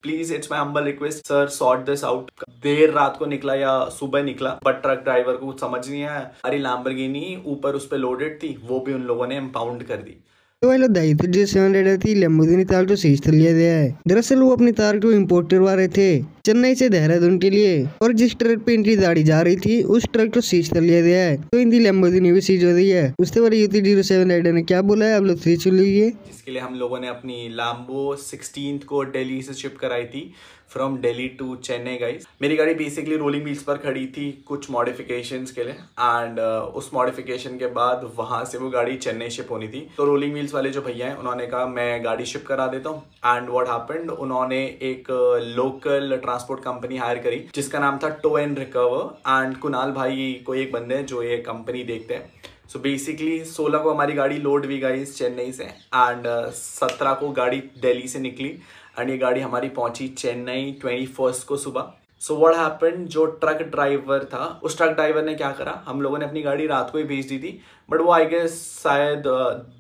Please it's my humble request sir, sort this out. देर रात को निकला या सुबह निकला, बट ट्रक ड्राइवर को कुछ समझ नहीं आया। हमारी लैम्बोर्गिनी ऊपर उस पर लोडेड थी, वो भी उन लोगों ने इम्पाउंड कर दी। तो वाला दाई तो जो 700 थी लैम्बोर्गिनी तार तो सीज लिया गया है। दरअसल वो अपनी तार को इम्पोर्ट करवा रहे थे चेन्नई से देहरादून के लिए, और जिस ट्रक पे इनकी गाड़ी जा रही थी उस ट्रक को सीज कर लिया गया है। तो इनकी लैम्बोर्गिनी भी सीज हो रही है। उससे वाली युति 07 राइडर ने क्या बोला है आप लोग सीज सुन लीजिए। जिसके लिए हम लोगों ने अपनी लैम्बो 16th को दिल्ली से शिप कराई थी, from Delhi to Chennai guys. मेरी गाड़ी बेसिकली रोलिंग व्हील्स पर खड़ी थी कुछ मॉडिफिकेशंस के लिए, एंड उस मॉडिफिकेशन के बाद वहां से वो गाड़ी चेन्नई शिप होनी थी। तो रोलिंग व्हील्स वाले जो भैया हैं उन्होंने कहा मैं गाड़ी शिप करा देता हूँ। एंड व्हाट हैपेंड, उन्होंने एक लोकल ट्रांसपोर्ट कंपनी हायर करी जिसका नाम था tow and recover. And Kunal भाई कोई एक बंदे हैं जो ये कंपनी देखते हैं। सो बेसिकली 16 को हमारी गाड़ी लोड हुई गाइस चेन्नई से, एंड 17 को गाड़ी दिल्ली से निकली, एंड ये गाड़ी हमारी पहुंची चेन्नई 21st को सुबह। सो व्हाट हैपेंड, जो ट्रक ड्राइवर था उस ट्रक ड्राइवर ने क्या करा, हम लोगों ने अपनी गाड़ी रात को ही भेज दी थी, बट वो आई गेस शायद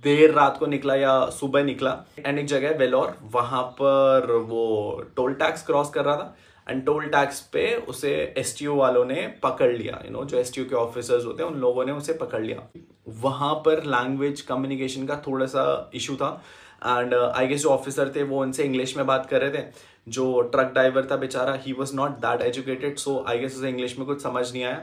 देर रात को निकला या सुबह निकला। एंड एक जगह वेलोर, वहां पर वो टोल टैक्स क्रॉस कर रहा था, एंड टोल टैक्स पे उसे एसटीओ वालों ने पकड़ लिया। जो एसटीओ के ऑफिसर्स होते हैं उन लोगों ने उसे पकड़ लिया। वहां पर लैंग्वेज कम्युनिकेशन का थोड़ा सा इशू था, एंड आई गेस जो ऑफिसर थे वो उनसे इंग्लिश में बात कर रहे थे। जो ट्रक ड्राइवर था बेचारा, he was not that educated, so I guess उसे इंग्लिश में कुछ समझ नहीं आया।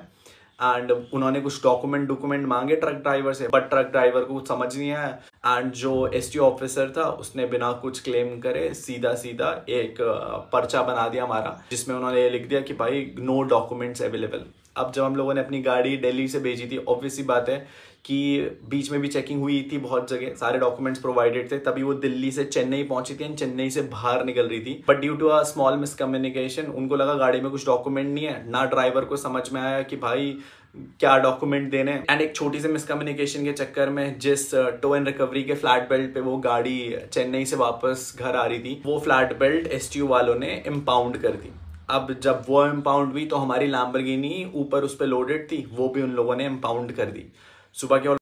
एंड उन्होंने कुछ डॉक्यूमेंट मांगे ट्रक ड्राइवर से, बट ट्रक ड्राइवर को कुछ समझ नहीं आया। एंड जो एसटीओ ऑफिसर था उसने बिना कुछ क्लेम करे सीधा सीधा एक पर्चा बना दिया हमारा, जिसमें उन्होंने ये लिख दिया कि भाई नो डॉक्यूमेंट्स अवेलेबल। अब जब हम लोगों ने अपनी गाड़ी दिल्ली से भेजी थी, ऑब्वियसली बात है कि बीच में भी चेकिंग हुई थी बहुत जगह, सारे डॉक्यूमेंट्स प्रोवाइडेड थे, तभी वो दिल्ली से चेन्नई पहुंची थी, चेन्नई से बाहर निकल रही थी। But due to a small miscommunication उनको लगा गाड़ी में कुछ डॉक्यूमेंट नहीं है, ना ड्राइवर को समझ में आया कि भाई क्या डॉक्यूमेंट देने। एंड एक छोटी सी मिसकम्युनिकेशन के चक्कर में जिस टो एंड रिकवरी के फ्लैट बेल्ट पे वो गाड़ी चेन्नई से वापस घर आ रही थी, वो फ्लैट बेल्ट एसटीओ वालों ने इम्पाउंड कर दी। अब जब वो इम्पाउंड हुई तो हमारी लैम्बोर्गिनी ऊपर उस पर लोडेड थी, वो भी उन लोगों ने इम्पाउंड कर दी। सुबह के